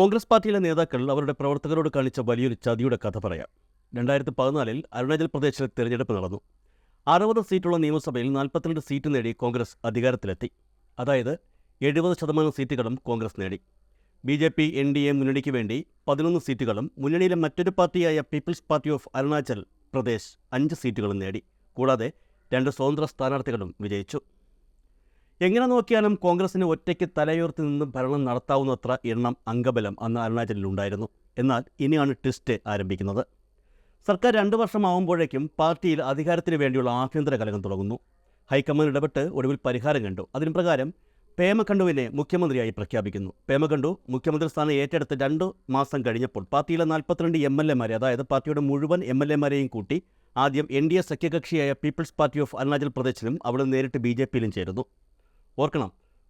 കോൺഗ്രസ് പാർട്ടിയിലെ നേതാക്കൾ അവരുടെ പ്രവർത്തകരോട് കാണിച്ച വലിയൊരു ചതിയുടെ കഥ പറയാം. 2014 അരുണാചൽ പ്രദേശിൽ തെരഞ്ഞെടുപ്പ് നടന്നു. 60 സീറ്റുള്ള നിയമസഭയിൽ 42 സീറ്റ് നേടി കോൺഗ്രസ് അധികാരത്തിലെത്തി. അതായത് 70% സീറ്റുകളും കോൺഗ്രസ് നേടി. BJP NDA മുന്നണിക്ക് വേണ്ടി 11 സീറ്റുകളും മുന്നണിയിലെ മറ്റൊരു പാർട്ടിയായ People's Party of Arunachal Pradesh 5 സീറ്റുകളും നേടി. കൂടാതെ 2 സ്വതന്ത്ര സ്ഥാനാർത്ഥികളും വിജയിച്ചു. എങ്ങനെ നോക്കിയാലും കോൺഗ്രസിന് ഒറ്റയ്ക്ക് തലയുയർത്തി നിന്ന് ഭരണം നടത്താവുന്നത്ര എണ്ണം അംഗബലം അന്ന് അരുണാചലിലുണ്ടായിരുന്നു. എന്നാൽ ഇനിയാണ് ട്വിസ്റ്റ് ആരംഭിക്കുന്നത്. സർക്കാർ 2 വർഷമാവുമ്പോഴേക്കും പാർട്ടിയിൽ അധികാരത്തിന് വേണ്ടിയുള്ള ആഭ്യന്തര കലകം തുടങ്ങുന്നു. ഹൈക്കമാൻഡ് ഇടപെട്ട് ഒടുവിൽ പരിഹാരം കണ്ടു. അതിന് പ്രകാരം പേമ ഖണ്ഡുവിനെ മുഖ്യമന്ത്രിയായി പ്രഖ്യാപിക്കുന്നു. പേമ ഖണ്ഡു മുഖ്യമന്ത്രി സ്ഥാനം ഏറ്റെടുത്ത് 2 മാസം കഴിഞ്ഞപ്പോൾ പാർട്ടിയിലെ 42 MLA-മാരെ, അതായത് പാർട്ടിയുടെ മുഴുവൻ MLA-മാരെയും കൂട്ടി ആദ്യം NDA സഖ്യകക്ഷിയായ പീപ്പിൾസ് പാർട്ടി ഓഫ് അരുണാചൽ പ്രദേശിലും അവിടെ നേരിട്ട് BJP-യിലും ചേരുന്നു. ഓർക്കണം,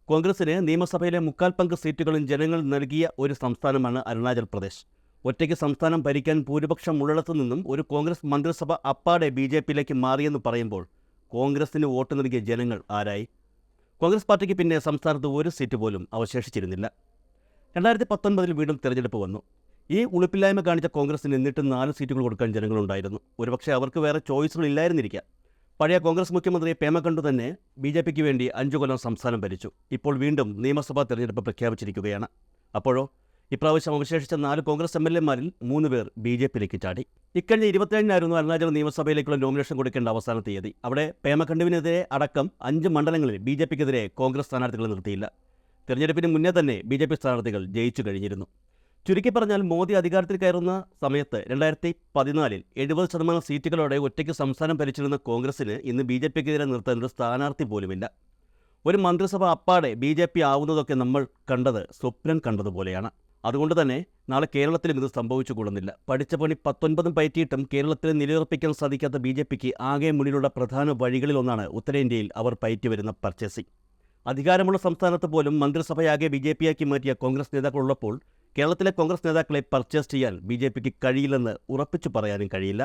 കോൺഗ്രസിന് നിയമസഭയിലെ 3/4 പങ്ക് സീറ്റുകളും ജനങ്ങൾ നൽകിയ ഒരു സംസ്ഥാനമാണ് അരുണാചൽ പ്രദേശ്. ഒറ്റയ്ക്ക് സംസ്ഥാനം ഭരിക്കാൻ ഭൂരിപക്ഷം ഉള്ളിടത്തു നിന്നും ഒരു കോൺഗ്രസ് മന്ത്രിസഭ അപ്പാടെ BJP-യിലേക്ക് മാറിയെന്ന് പറയുമ്പോൾ കോൺഗ്രസിന് വോട്ട് നൽകിയ ജനങ്ങൾ ആരായി? കോൺഗ്രസ് പാർട്ടിക്ക് പിന്നെ സംസ്ഥാനത്ത് ഒരു സീറ്റ് പോലും അവശേഷിച്ചിരുന്നില്ല. 2019 വീണ്ടും തെരഞ്ഞെടുപ്പ് വന്നു. ഈ ഉളുപ്പില്ലായ്മ കാണിച്ച കോൺഗ്രസിന് എന്നിട്ട് 4 സീറ്റുകൾ കൊടുക്കാൻ ജനങ്ങളുണ്ടായിരുന്നു. ഒരുപക്ഷെ അവർക്ക് വേറെ ചോയ്സുകൾ ഇല്ലായിരുന്നിരിക്കാം. പഴയ കോൺഗ്രസ് മുഖ്യമന്ത്രി പേമ ഖണ്ഡു തന്നെ BJP-ക്ക് വേണ്ടി 5 കൊല്ലം സംസ്ഥാനം ഭരിച്ചു. ഇപ്പോൾ വീണ്ടും നിയമസഭാ തെരഞ്ഞെടുപ്പ് പ്രഖ്യാപിച്ചിരിക്കുകയാണ്. അപ്പോഴോ ഇപ്രാവശ്യം അവശേഷിച്ച 4 കോൺഗ്രസ് MLA-മാരിൽ 3 പേർ BJP-യിലേക്ക് ചാടി. ഇക്കഴിഞ്ഞ 27-നായിരുന്നു അരുണാചൽ നിയമസഭയിലേക്കുള്ള നോമിനേഷൻ കൊടുക്കേണ്ട അവസാന തീയതി. അവിടെ പേമ ഖണ്ഡുവിനെതിരെ അടക്കം 5 മണ്ഡലങ്ങളിൽ BJP-ക്കെതിരെ കോൺഗ്രസ് സ്ഥാനാർത്ഥികളെ നിർത്തിയില്ല. തെരഞ്ഞെടുപ്പിന് മുന്നേ തന്നെ BJP സ്ഥാനാർത്ഥികൾ ജയിച്ചു കഴിഞ്ഞിരുന്നു. ചുരുക്കി പറഞ്ഞാൽ മോദി അധികാരത്തിൽ കയറുന്ന സമയത്ത് 2014 70% സീറ്റുകളോടെ ഒറ്റയ്ക്ക് സംസ്ഥാനം ഭരിച്ചിരുന്ന കോൺഗ്രസിന് ഇന്ന് BJP-ക്കെതിരെ നിർത്താൻ ഒരു സ്ഥാനാർത്ഥി പോലുമില്ല. ഒരു മന്ത്രിസഭ അപ്പാടെ BJP ആവുന്നതൊക്കെ നമ്മൾ കണ്ടത് സ്വപ്നം കണ്ടതുപോലെയാണ്. അതുകൊണ്ട് തന്നെ നാളെ കേരളത്തിലും ഇത് സംഭവിച്ചു കൂടുന്നില്ല. പഠിച്ച പണി 19 പയറ്റിയിട്ടും കേരളത്തിൽ നിലയുറപ്പിക്കാൻ സാധിക്കാത്ത BJP-ക്ക് ആകെ മുന്നിലുള്ള പ്രധാന വഴികളിലൊന്നാണ് ഉത്തരേന്ത്യയിൽ അവർ പയറ്റിവരുന്ന പർച്ചേസിംഗ്. അധികാരമുള്ള സംസ്ഥാനത്ത് പോലും മന്ത്രിസഭയാകെ BJP-യാക്കി മാറ്റിയ കോൺഗ്രസ് നേതാക്കളുള്ളപ്പോൾ കേരളത്തിലെ കോൺഗ്രസ് നേതാക്കളെ പർച്ചേസ് ചെയ്യാൻ BJP-ക്ക് കഴിയില്ലെന്ന് ഉറപ്പിച്ചു പറയാനും കഴിയില്ല.